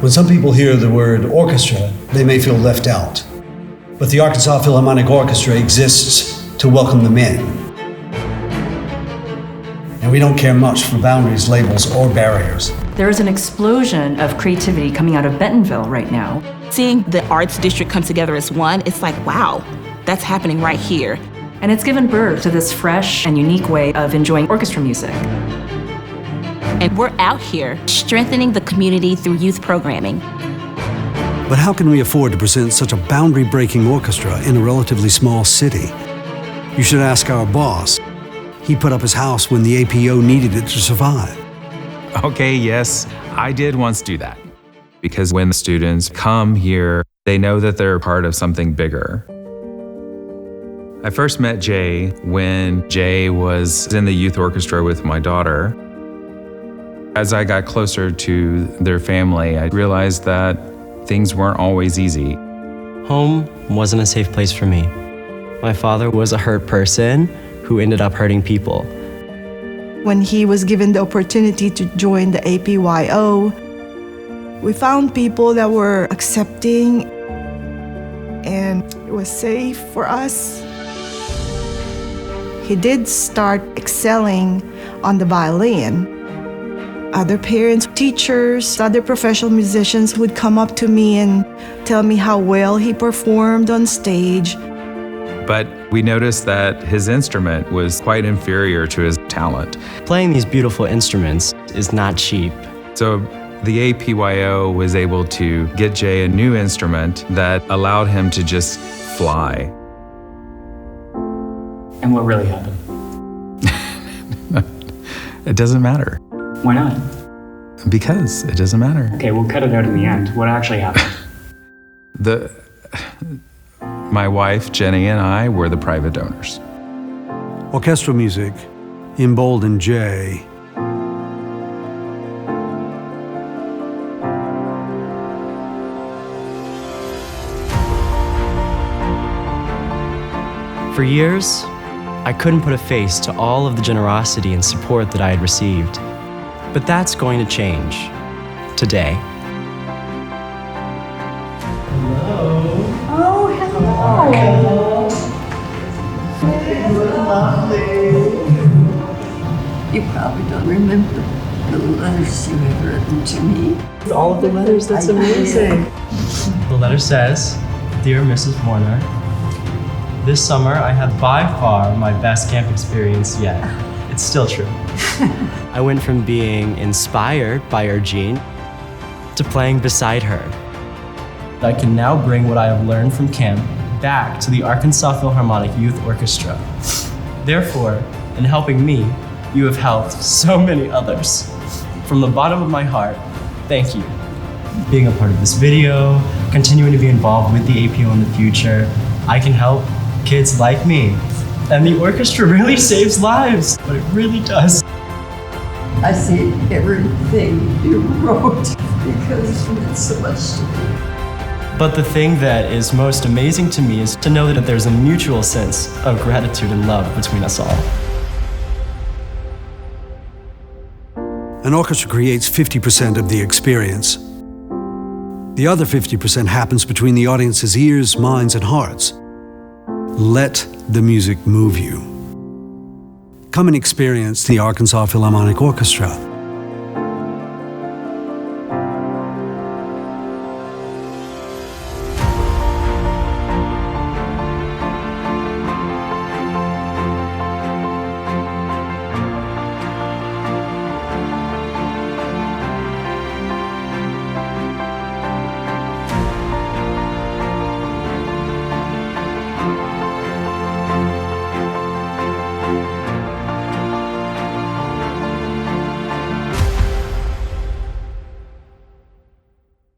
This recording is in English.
When some people hear the word orchestra, they may feel left out. But the Arkansas Philharmonic Orchestra exists to welcome them in. And we don't care much for boundaries, labels, or barriers. There is an explosion of creativity coming out of Bentonville right now. Seeing the arts district come together as one, it's like, wow, that's happening right here. And it's given birth to this fresh and unique way of enjoying orchestra music. And we're out here strengthening the community through youth programming. But how can we afford to present such a boundary-breaking orchestra in a relatively small city? You should ask our boss. He put up his house when the APO needed it to survive. Okay, yes, I did once do that. Because when students come here, they know that they're part of something bigger. I first met Jay when Jay was in the youth orchestra with my daughter. As I got closer to their family, I realized that things weren't always easy. Home wasn't a safe place for me. My father was a hurt person who ended up hurting people. When he was given the opportunity to join the APYO, we found people that were accepting and it was safe for us. He did start excelling on the violin. Other parents, teachers, other professional musicians would come up to me and tell me how well he performed on stage. But we noticed that his instrument was quite inferior to his talent. Playing these beautiful instruments is not cheap. So the APYO was able to get Jay a new instrument that allowed him to just fly. And what really happened? It doesn't matter. Why not? Because it doesn't matter. Okay, we'll cut it out in the end. What actually happened? My wife, Jenny, and I were the private donors. Orchestral music emboldened Jay. For years, I couldn't put a face to all of the generosity and support that I had received. But that's going to change today. You probably don't remember the letters you have written to me. All of the letters, that's amazing. The letter says, "Dear Mrs. Warner, this summer I had by far my best camp experience yet." It's still true. I went from being inspired by Ergene to playing beside her. I can now bring what I have learned from camp back to the Arkansas Philharmonic Youth Orchestra. Therefore, in helping me, you have helped so many others. From the bottom of my heart, thank you. Being a part of this video, continuing to be involved with the APO in the future, I can help kids like me. And the orchestra really saves lives, but it really does. I see everything you wrote because it meant so much to me. But the thing that is most amazing to me is to know that there's a mutual sense of gratitude and love between us all. An orchestra creates 50% of the experience. The other 50% happens between the audience's ears, minds, and hearts. Let the music move you. Come and experience the Arkansas Philharmonic Orchestra.